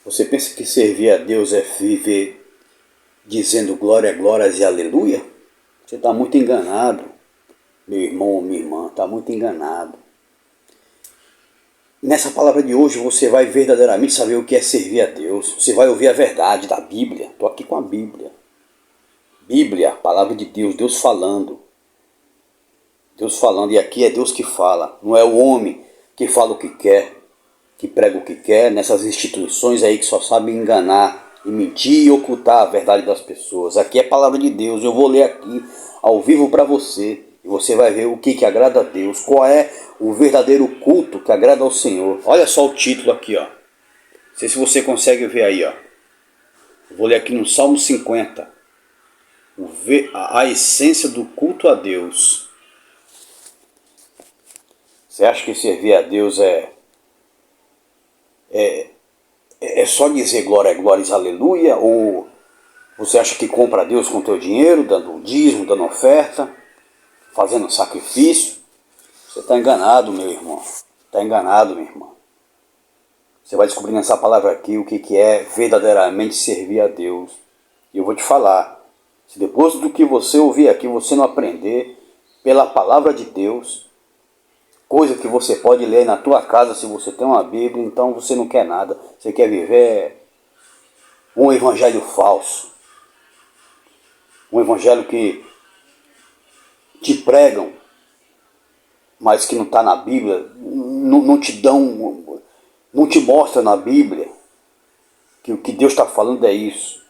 Você pensa que servir a Deus é viver dizendo glória, glórias e aleluia? Você está muito enganado, meu irmão ou minha irmã, está muito enganado. Nessa palavra de hoje você vai verdadeiramente saber o que é servir a Deus. Você vai ouvir a verdade da Bíblia. Estou aqui com a Bíblia. Bíblia, palavra de Deus, Deus falando. Deus falando, e aqui é Deus que fala. Não é o homem que fala o que quer, que prega o que quer, nessas instituições aí que só sabem enganar e mentir e ocultar a verdade das pessoas. Aqui é a palavra de Deus. Eu vou ler aqui ao vivo para você. E você vai ver o que agrada a Deus. Qual é o verdadeiro culto que agrada ao Senhor. Olha só o título aqui, ó. Não sei se você consegue ver aí, ó. Eu vou ler aqui no Salmo 50. A essência do culto a Deus. Você acha que servir a Deus é só dizer glória, glórias, aleluia? Ou você acha que compra a Deus com o teu dinheiro, dando dízimo, dando oferta, fazendo sacrifício? Você está enganado, meu irmão. Está enganado, minha irmã. Você vai descobrir nessa palavra aqui o que é verdadeiramente servir a Deus. E eu vou te falar, se depois do que você ouvir aqui você não aprender pela palavra de Deus, coisa que você pode ler na tua casa se você tem uma Bíblia, então você não quer nada. Você quer viver um evangelho falso. Um evangelho que te pregam, mas que não está na Bíblia, não te mostra na Bíblia que o que Deus está falando é isso.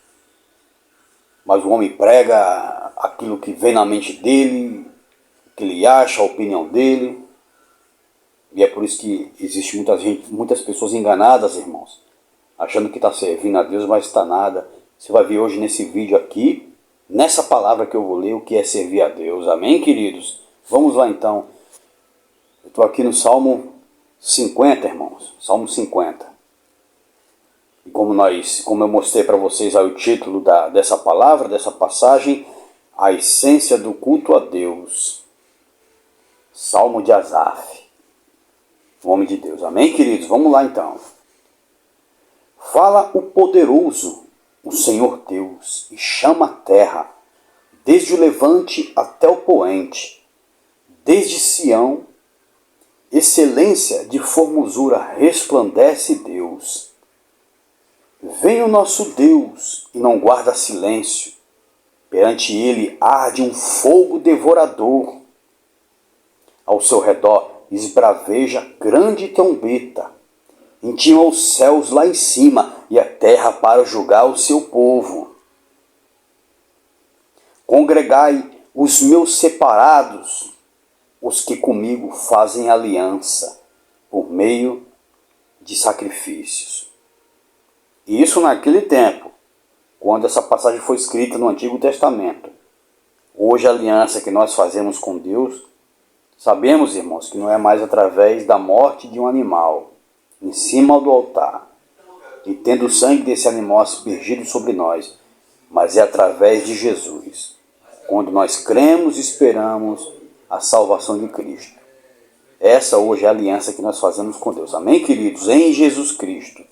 Mas o homem prega aquilo que vem na mente dele, o que ele acha, a opinião dele. E é por isso que existe muitas pessoas enganadas, irmãos, achando que está servindo a Deus, mas está nada. Você vai ver hoje nesse vídeo aqui, nessa palavra que eu vou ler, o que é servir a Deus. Amém, queridos? Vamos lá então. Eu estou aqui no Salmo 50, irmãos. Salmo 50. E como eu mostrei para vocês aí o título dessa palavra, dessa passagem, a essência do culto a Deus. Salmo de Asaf. O homem de Deus. Amém, queridos? Vamos lá então. Fala o poderoso, o Senhor Deus, e chama a terra, desde o levante até o poente, desde Sião, excelência de formosura resplandece Deus. Vem o nosso Deus e não guarda silêncio, perante ele arde um fogo devorador. Ao seu redor esbraveja grande trombeta, intima os céus lá em cima e a terra para julgar o seu povo. Congregai os meus separados, os que comigo fazem aliança, por meio de sacrifícios. E isso naquele tempo, quando essa passagem foi escrita no Antigo Testamento. Hoje a aliança que nós fazemos com Deus, sabemos, irmãos, que não é mais através da morte de um animal, em cima do altar, e tendo o sangue desse animal aspergido sobre nós, mas é através de Jesus, quando nós cremos e esperamos a salvação de Cristo. Essa hoje é a aliança que nós fazemos com Deus. Amém, queridos? Em Jesus Cristo,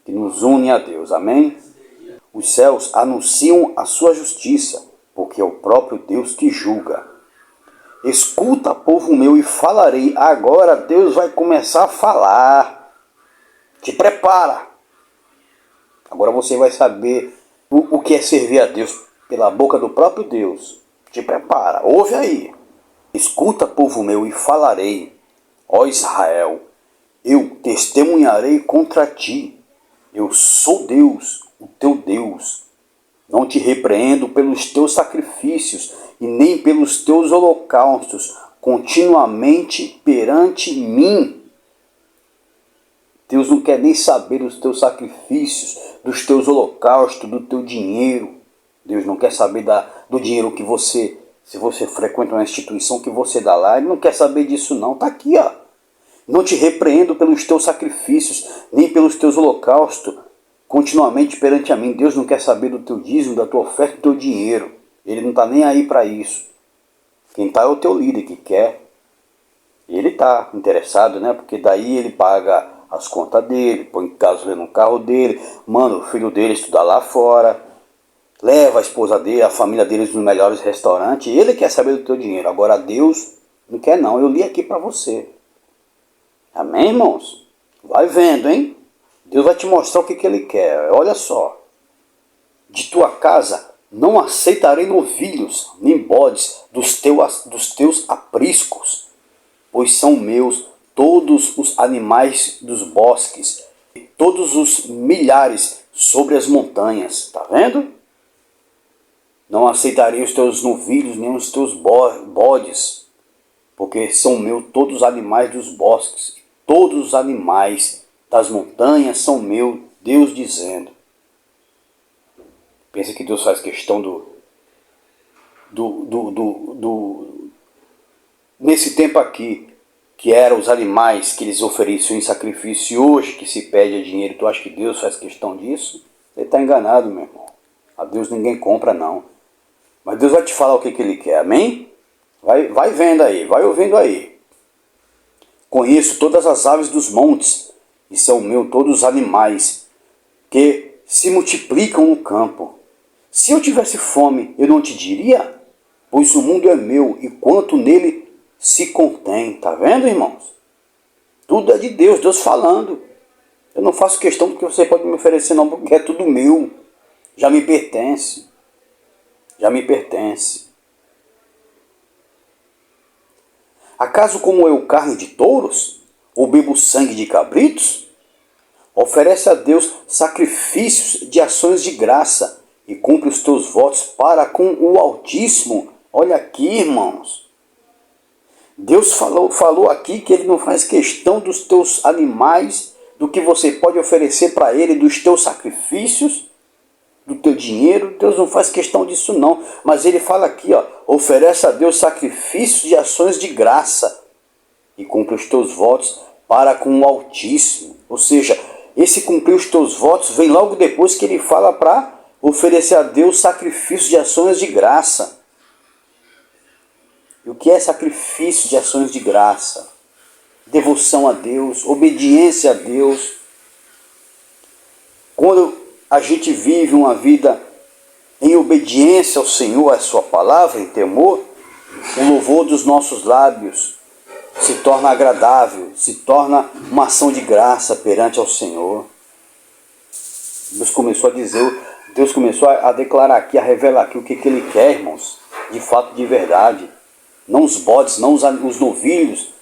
que nos une a Deus. Amém? Os céus anunciam a sua justiça, porque é o próprio Deus que julga. Escuta, povo meu, e falarei. Agora Deus vai começar a falar. Te prepara. Agora você vai saber o que é servir a Deus pela boca do próprio Deus. Te prepara. Ouve aí. Escuta, povo meu, e falarei. Ó Israel, eu testemunharei contra ti. Eu sou Deus, o teu Deus. Não te repreendo pelos teus sacrifícios e nem pelos teus holocaustos, continuamente perante mim. Deus não quer nem saber dos teus sacrifícios, dos teus holocaustos, do teu dinheiro. Deus não quer saber do dinheiro que você, se você frequenta uma instituição que você dá lá, Ele não quer saber disso não. Está aqui, ó. Não te repreendo pelos teus sacrifícios, nem pelos teus holocaustos, continuamente perante a mim. Deus não quer saber do teu dízimo, da tua oferta, do teu dinheiro. Ele não está nem aí para isso. Quem está é o teu líder que quer. Ele está interessado, né? Porque daí ele paga as contas dele, põe gasolina no carro dele, manda o filho dele estudar lá fora, leva a esposa dele, a família deles nos melhores restaurantes. Ele quer saber do teu dinheiro. Agora Deus não quer não. Eu li aqui para você. Amém, irmãos? Vai vendo, hein? Deus vai te mostrar o que ele quer. Olha só. De tua casa não aceitarei novilhos, nem bodes dos teus apriscos, pois são meus todos os animais dos bosques, e todos os milhares sobre as montanhas. Tá vendo? Não aceitarei os teus novilhos, nem os teus bodes, porque são meus todos os animais dos bosques, todos os animais das montanhas são meus, Deus dizendo. Pensa que Deus faz questão nesse tempo aqui, que eram os animais que eles ofereciam em sacrifício, e hoje que se pede dinheiro, tu acha que Deus faz questão disso? Ele está enganado, meu irmão. A Deus ninguém compra, não. Mas Deus vai te falar o que ele quer, amém? Vai vendo aí, vai ouvindo aí. Conheço todas as aves dos montes, e são meus todos os animais que se multiplicam no campo. Se eu tivesse fome, eu não te diria? Pois o mundo é meu, e quanto nele se contém. Tá vendo, irmãos? Tudo é de Deus, Deus falando. Eu não faço questão do que você pode me oferecer, não, porque é tudo meu. Já me pertence. Já me pertence. Acaso como eu carne de touros? Ou bebo sangue de cabritos? Oferece a Deus sacrifícios de ações de graça e cumpre os teus votos para com o Altíssimo. Olha aqui, irmãos. Deus falou aqui que ele não faz questão dos teus animais, do que você pode oferecer para ele, dos teus sacrifícios, do teu dinheiro. Deus não faz questão disso não. Mas ele fala aqui, ó, oferece a Deus sacrifícios de ações de graça e cumpre os teus votos para com o Altíssimo. Ou seja, esse cumprir os teus votos vem logo depois que ele fala para oferecer a Deus sacrifício de ações de graça. E o que é sacrifício de ações de graça? Devoção a Deus, obediência a Deus. Quando a gente vive uma vida em obediência ao Senhor, à sua palavra, em temor, o louvor dos nossos lábios se torna agradável, se torna uma ação de graça perante ao Senhor. Deus começou a dizer, Deus começou a declarar aqui, a revelar aqui o que ele quer, irmãos, de fato, de verdade. Não os bodes, não os novilhos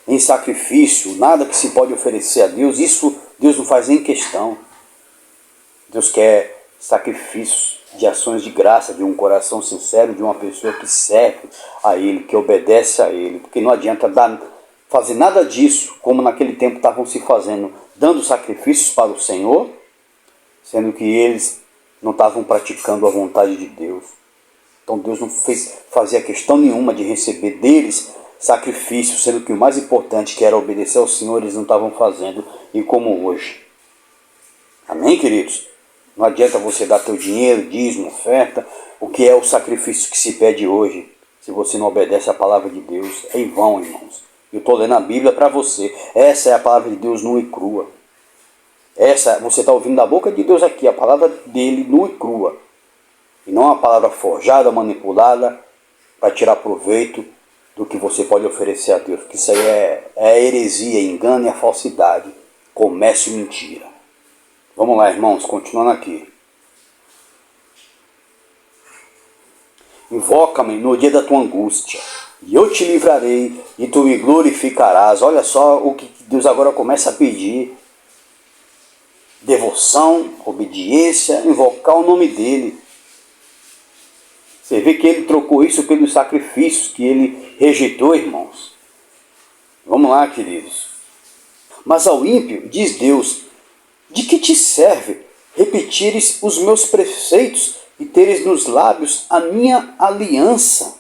em sacrifício, nada que se pode oferecer a Deus, isso Deus não faz nem questão. Deus quer sacrifícios de ações de graça, de um coração sincero, de uma pessoa que serve a Ele, que obedece a Ele, porque não adianta fazer nada disso, como naquele tempo estavam se fazendo, dando sacrifícios para o Senhor, sendo que eles não estavam praticando a vontade de Deus. Então Deus não fazia questão nenhuma de receber deles sacrifícios, sendo que o mais importante, que era obedecer ao Senhor, eles não estavam fazendo, e como hoje. Amém, queridos? Não adianta você dar teu dinheiro, dízimo, oferta, o que é o sacrifício que se pede hoje, se você não obedece à palavra de Deus. É em vão, irmãos. Eu estou lendo a Bíblia para você. Essa é a palavra de Deus nua e crua. Essa, você está ouvindo da boca de Deus aqui, a palavra dele nua e crua. E não a palavra forjada, manipulada, para tirar proveito do que você pode oferecer a Deus. Porque isso aí é heresia, engano e a falsidade. Comércio e mentira. Vamos lá, irmãos, continuando aqui. Invoca-me no dia da tua angústia, e eu te livrarei, e tu me glorificarás. Olha só o que Deus agora começa a pedir. Devoção, obediência, invocar o nome dele. Você vê que ele trocou isso pelos sacrifícios que ele rejeitou, irmãos. Vamos lá, queridos. Mas ao ímpio, diz Deus, de que te serve repetires os meus preceitos e teres nos lábios a minha aliança?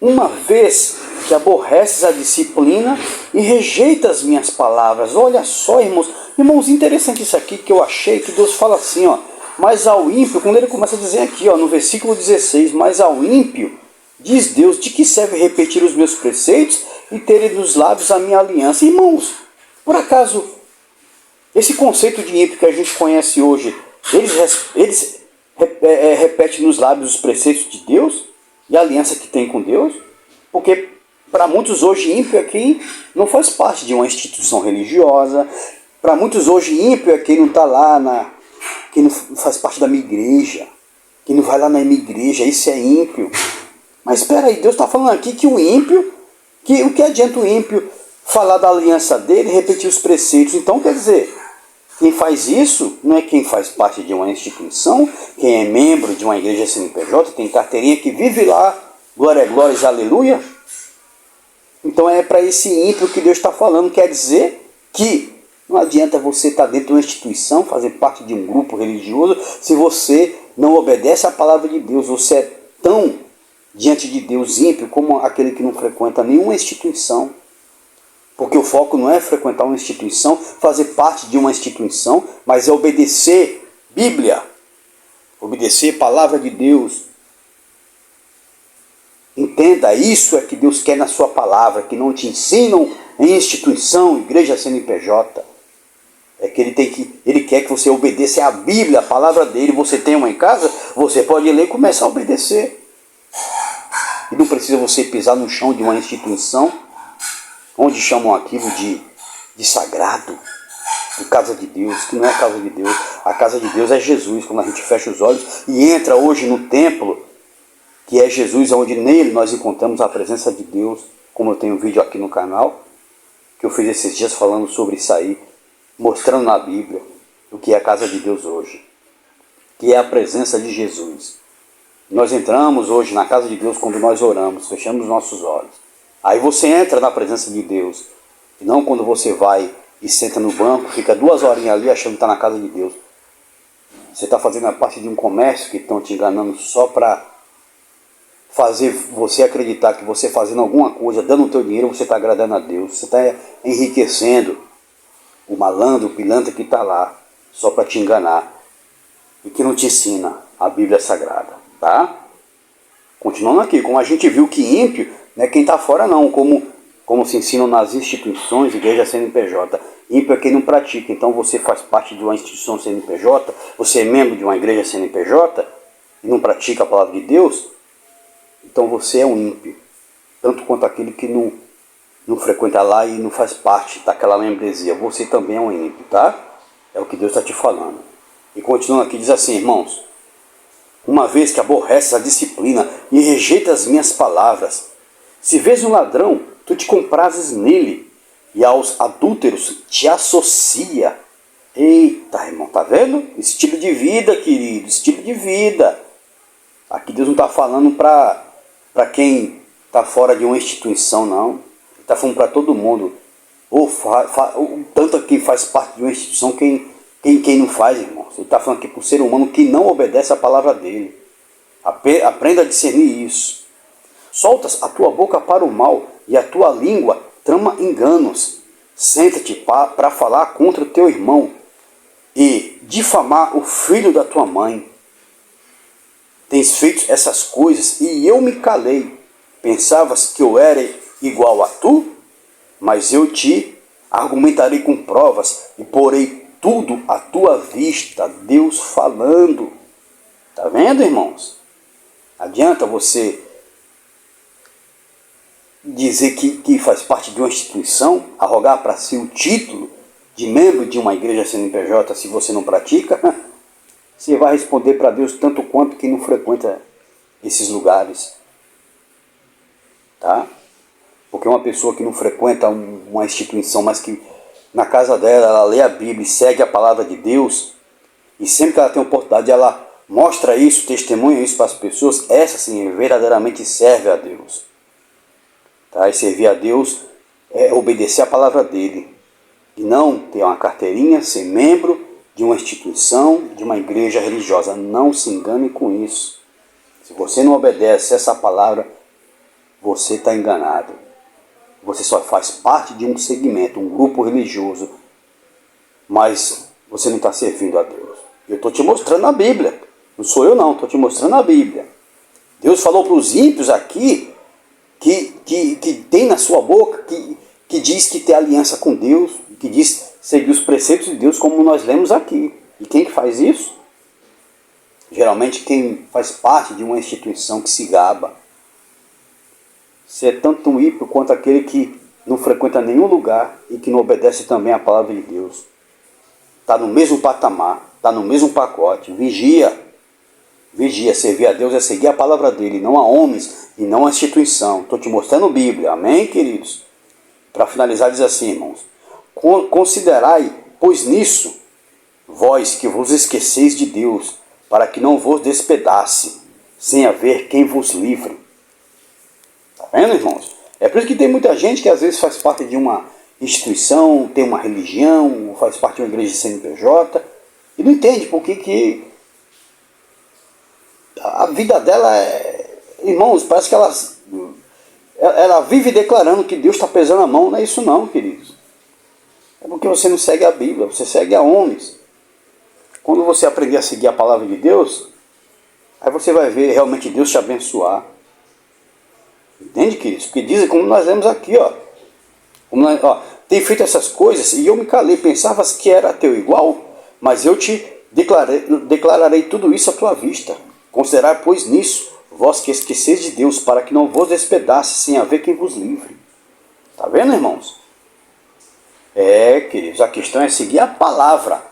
Uma vez que aborreces a disciplina e rejeitas as minhas palavras. Olha só, irmãos. Irmãos, interessante isso aqui que eu achei, que Deus fala assim, ó. Mas ao ímpio, quando ele começa a dizer aqui, ó, no versículo 16, mas ao ímpio, diz Deus, de que serve repetir os meus preceitos e teres nos lábios a minha aliança? Irmãos, Por acaso, esse conceito de ímpio que a gente conhece hoje, eles repetem nos lábios os preceitos de Deus e a aliança que tem com Deus? Porque para muitos hoje ímpio é quem não faz parte de uma instituição religiosa. Para muitos hoje ímpio é quem não está lá, quem não faz parte da minha igreja, quem não vai lá na minha igreja, isso é ímpio. Mas espera aí, Deus está falando aqui que o ímpio, o que adianta o ímpio falar da aliança dele e repetir os preceitos? Então quer dizer, quem faz isso não é quem faz parte de uma instituição, quem é membro de uma igreja CNPJ, tem carteirinha que vive lá, glória, glórias, aleluia. Então é para esse ímpio que Deus está falando, quer dizer que não adianta você estar dentro de uma instituição, fazer parte de um grupo religioso, se você não obedece à palavra de Deus. Você é tão diante de Deus ímpio como aquele que não frequenta nenhuma instituição. Porque o foco não é frequentar uma instituição, fazer parte de uma instituição, mas é obedecer Bíblia, obedecer palavra de Deus. Entenda, isso é que Deus quer na sua palavra, que não te ensinam em instituição, igreja CNPJ. É que ele quer que você obedeça à Bíblia, a palavra dele. Você tem uma em casa, você pode ler e começar a obedecer. E não precisa você pisar no chão de uma instituição, onde chamam aquilo de sagrado, de casa de Deus, que não é a casa de Deus. A casa de Deus é Jesus. Quando a gente fecha os olhos e entra hoje no templo, que é Jesus, onde nele nós encontramos a presença de Deus, como eu tenho um vídeo aqui no canal, que eu fiz esses dias falando sobre isso aí, mostrando na Bíblia o que é a casa de Deus hoje, que é a presença de Jesus. Nós entramos hoje na casa de Deus quando nós oramos, fechamos os nossos olhos. Aí você entra na presença de Deus, e não quando você vai e senta no banco, fica 2 horinhas ali achando que está na casa de Deus. Você está fazendo a parte de um comércio que estão te enganando só para fazer você acreditar que você fazendo alguma coisa, dando o teu dinheiro, você está agradando a Deus. Você está enriquecendo o malandro, o pilantra que está lá, só para te enganar. E que não te ensina a Bíblia Sagrada, tá? Continuando aqui, como a gente viu que ímpio não é quem está fora não, como se ensinam nas instituições, igreja CNPJ. Ímpio é quem não pratica. Então você faz parte de uma instituição CNPJ, você é membro de uma igreja CNPJ e não pratica a palavra de Deus, então você é um ímpio. Tanto quanto aquele que não frequenta lá e não faz parte daquela membresia. Você também é um ímpio, tá? É o que Deus está te falando. E continuando aqui, diz assim, irmãos: uma vez que aborreces a disciplina e rejeita as minhas palavras, se vês um ladrão, tu te comprases nele, e aos adúlteros te associa. Eita, irmão, tá vendo? Estilo de vida, querido, estilo de vida. Aqui Deus não está falando para quem está fora de uma instituição, não. Ele está falando para todo mundo. Ou tanto quem faz parte de uma instituição, quem não faz, irmão. Ele está falando aqui para o ser humano que não obedece a palavra dele. Aprenda a discernir isso. Soltas a tua boca para o mal e a tua língua trama enganos. Senta-te para falar contra o teu irmão e difamar o filho da tua mãe. Tens feito essas coisas e eu me calei. Pensavas que eu era igual a tu? Mas eu te argumentarei com provas e porei tudo à tua vista. Deus falando. Tá vendo, irmãos? Adianta você dizer que faz parte de uma instituição, arrogar para si o título de membro de uma igreja CNPJ se você não pratica? Você vai responder para Deus tanto quanto quem não frequenta esses lugares. Tá? Porque uma pessoa que não frequenta uma instituição, mas que na casa dela ela lê a Bíblia e segue a palavra de Deus, e sempre que ela tem oportunidade ela mostra isso, testemunha isso para as pessoas, essa sim verdadeiramente serve a Deus. Tá? E servir a Deus é obedecer a palavra dele. E não ter uma carteirinha, ser membro de uma instituição, de uma igreja religiosa. Não se engane com isso. Se você não obedece essa palavra, você está enganado. Você só faz parte de um segmento, um grupo religioso, mas você não está servindo a Deus. Eu estou te mostrando a Bíblia. Não sou eu não, estou te mostrando a Bíblia. Deus falou para os ímpios aqui que tem na sua boca, que diz que tem aliança com Deus, que diz seguir os preceitos de Deus como nós lemos aqui. E quem que faz isso? Geralmente quem faz parte de uma instituição que se gaba. Você é tanto um ímpio quanto aquele que não frequenta nenhum lugar e que não obedece também à palavra de Deus. Está no mesmo patamar, está no mesmo pacote. Vigia. Vigia. Servir a Deus é seguir a palavra dele, não a homens e não a instituição. Estou te mostrando Bíblia. Amém, queridos? Para finalizar, diz assim, irmãos. Considerai, pois nisso, vós que vos esqueceis de Deus, para que não vos despedace, sem haver quem vos livre. Está vendo, irmãos? É por isso que tem muita gente que às vezes faz parte de uma instituição, tem uma religião, faz parte de uma igreja de CNPJ, e não entende por que a vida dela é... Irmãos, parece que ela vive declarando que Deus está pesando a mão. Não é isso não, queridos. É porque você não segue a Bíblia, você segue a homens. Quando você aprender a seguir a palavra de Deus, aí você vai ver realmente Deus te abençoar. Entende, queridos? Porque dizem, como nós lemos aqui, tem feito essas coisas e eu me calei, pensavas que era teu igual, mas eu te declararei tudo isso à tua vista. Considerai, pois, nisso, vós que esqueceis de Deus, para que não vos despedace, sem haver quem vos livre. Está vendo, irmãos? Queridos, a questão é seguir a palavra.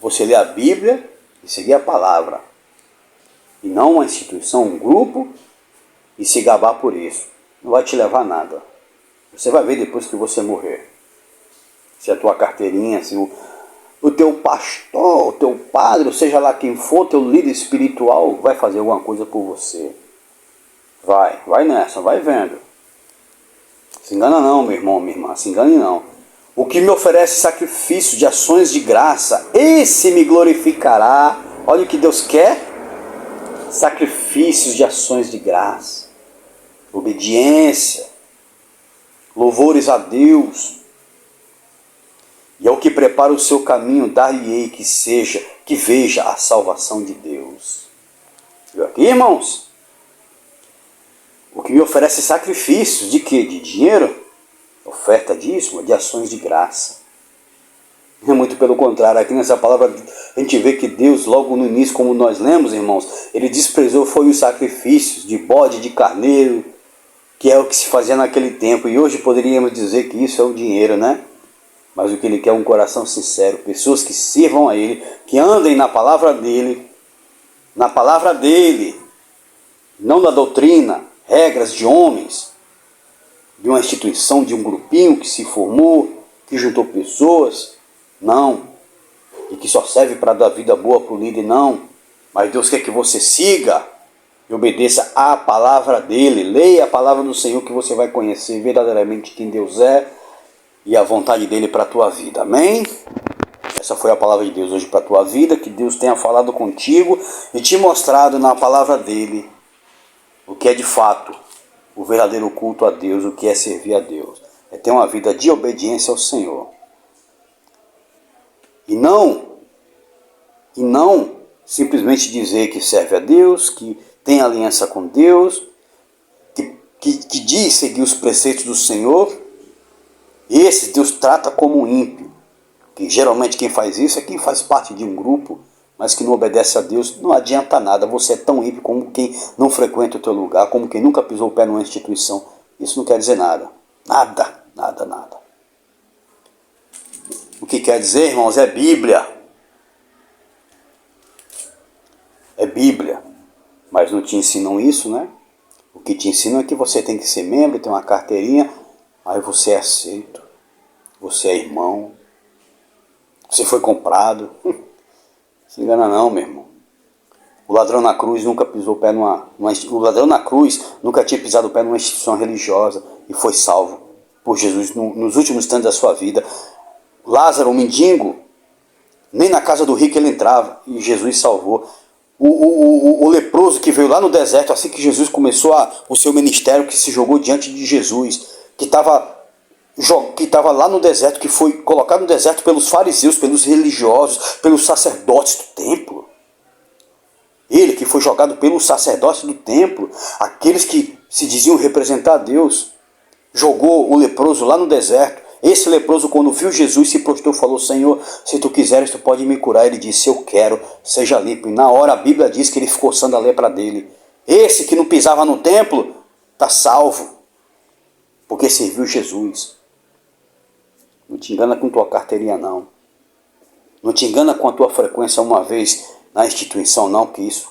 Você ler a Bíblia e seguir a palavra. E não uma instituição, um grupo, e se gabar por isso. Não vai te levar a nada. Você vai ver depois que você morrer. Se a tua carteirinha, se o teu pastor, o teu padre, ou seja lá quem for, teu líder espiritual, vai fazer alguma coisa por você. Vai nessa, vai vendo. Se engana não, meu irmão, minha irmã, se engane não. O que me oferece sacrifício de ações de graça, esse me glorificará. Olha o que Deus quer. Sacrifícios de ações de graça. Obediência. Louvores a Deus. E ao que prepara o seu caminho, dar-lhe-ei que veja a salvação de Deus. Viu aqui, irmãos? O que me oferece sacrifícios de quê? De dinheiro? Oferta dízimo, de ações de graça. É muito pelo contrário, aqui nessa palavra a gente vê que Deus, logo no início, como nós lemos, irmãos, ele desprezou foi os sacrifícios de bode, de carneiro, que é o que se fazia naquele tempo. E hoje poderíamos dizer que isso é o dinheiro, né? Mas o que ele quer é um coração sincero, pessoas que sirvam a ele, que andem na palavra dele, não na doutrina, regras de homens, de uma instituição, de um grupinho que se formou, que juntou pessoas, não, e que só serve para dar vida boa para o líder, não, mas Deus quer que você siga e obedeça à palavra dele, leia a palavra do Senhor que você vai conhecer verdadeiramente quem Deus é e a vontade dele para a tua vida, amém? Essa foi a palavra de Deus hoje para a tua vida, que Deus tenha falado contigo e te mostrado na palavra dele o que é de fato o verdadeiro culto a Deus, o que é servir a Deus. É ter uma vida de obediência ao Senhor. E não simplesmente dizer que serve a Deus, que tem aliança com Deus, que diz seguir os preceitos do Senhor. Esse Deus trata como um ímpio. Que geralmente quem faz isso é quem faz parte de um grupo, mas que não obedece a Deus. Não adianta nada, você é tão ímpio como quem não frequenta o teu lugar, como quem nunca pisou o pé numa instituição. Isso não quer dizer nada. Nada. O que quer dizer, irmãos, é Bíblia. É Bíblia. Mas não te ensinam isso, né? O que te ensinam é que você tem que ser membro, tem uma carteirinha, aí você é aceito. Você é irmão. Você foi comprado. Se engana não, meu irmão. O ladrão na cruz nunca pisou o pé o ladrão na cruz nunca tinha pisado o pé numa instituição religiosa e foi salvo por Jesus nos últimos instantes da sua vida. Lázaro, o mendigo, nem na casa do rico ele entrava e Jesus salvou. O leproso que veio lá no deserto, assim que Jesus começou o seu ministério, que se jogou diante de Jesus, que estava lá no deserto, que foi colocado no deserto pelos fariseus, pelos religiosos, pelos sacerdotes do templo. Ele que foi jogado pelos sacerdotes do templo, aqueles que se diziam representar a Deus, jogou o leproso lá no deserto. Esse leproso, quando viu Jesus, se prostrou e falou: Senhor, se tu quiseres, tu pode me curar. Ele disse: eu quero, seja limpo. E na hora a Bíblia diz que ele ficou sã da lepra dele. Esse que não pisava no templo, está salvo, porque serviu Jesus. Não te engana com tua carteirinha, não. Não te engana com a tua frequência uma vez na instituição, não, que isso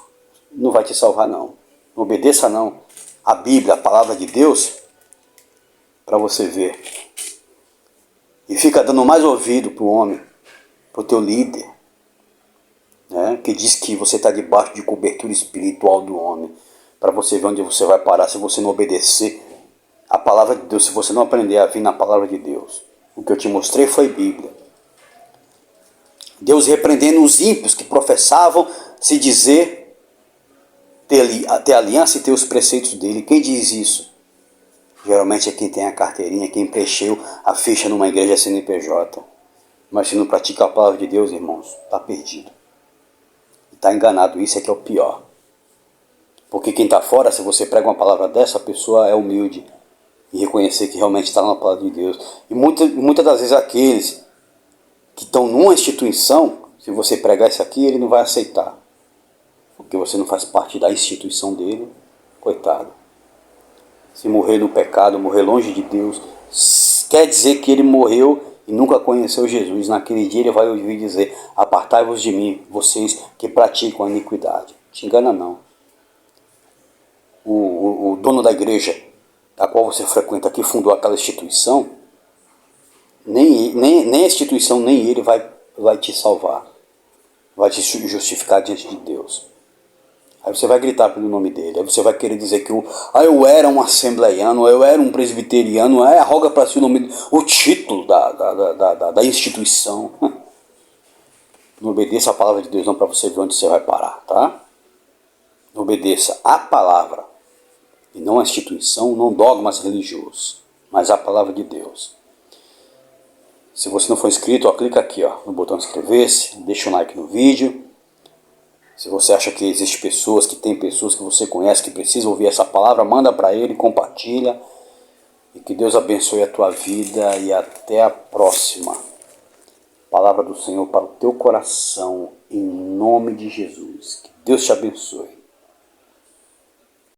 não vai te salvar, não. Não obedeça, não, a Bíblia, a palavra de Deus, para você ver. E fica dando mais ouvido para o homem, para o teu líder, né, que diz que você está debaixo de cobertura espiritual do homem, para você ver onde você vai parar se você não obedecer a palavra de Deus, se você não aprender a vir na palavra de Deus. O que eu te mostrei foi Bíblia. Deus repreendendo os ímpios que professavam se dizer ter aliança e ter os preceitos dele. Quem diz isso? Geralmente é quem tem a carteirinha, quem preencheu a ficha numa igreja CNPJ. Mas se não pratica a palavra de Deus, irmãos, está perdido. Está enganado, isso é que é o pior. Porque quem está fora, se você prega uma palavra dessa, a pessoa é humilde e reconhecer que realmente está na palavra de Deus. E muitas das vezes aqueles que estão numa instituição, se você pregar isso aqui, ele não vai aceitar. Porque você não faz parte da instituição dele, coitado. Se morrer no pecado, morrer longe de Deus, quer dizer que ele morreu e nunca conheceu Jesus. Naquele dia ele vai ouvir dizer: apartai-vos de mim, vocês que praticam a iniquidade. Te engana, não. O dono da igreja da qual você frequenta, que fundou aquela instituição, nem a instituição, nem ele vai te salvar. Vai te justificar diante de Deus. Aí você vai gritar pelo nome dele. Aí você vai querer dizer que eu era um assembleiano, eu era um presbiteriano. Arroga para si o título da instituição. Não obedeça a palavra de Deus não, para você ver onde você vai parar, tá? Não obedeça a palavra. E não a instituição, não dogmas religiosos, mas a palavra de Deus. Se você não for inscrito, clica aqui no botão inscrever-se, deixa um like no vídeo. Se você acha que existem pessoas, que tem pessoas que você conhece que precisam ouvir essa palavra, manda para ele, compartilha. E que Deus abençoe a tua vida e até a próxima. Palavra do Senhor para o teu coração, em nome de Jesus. Que Deus te abençoe.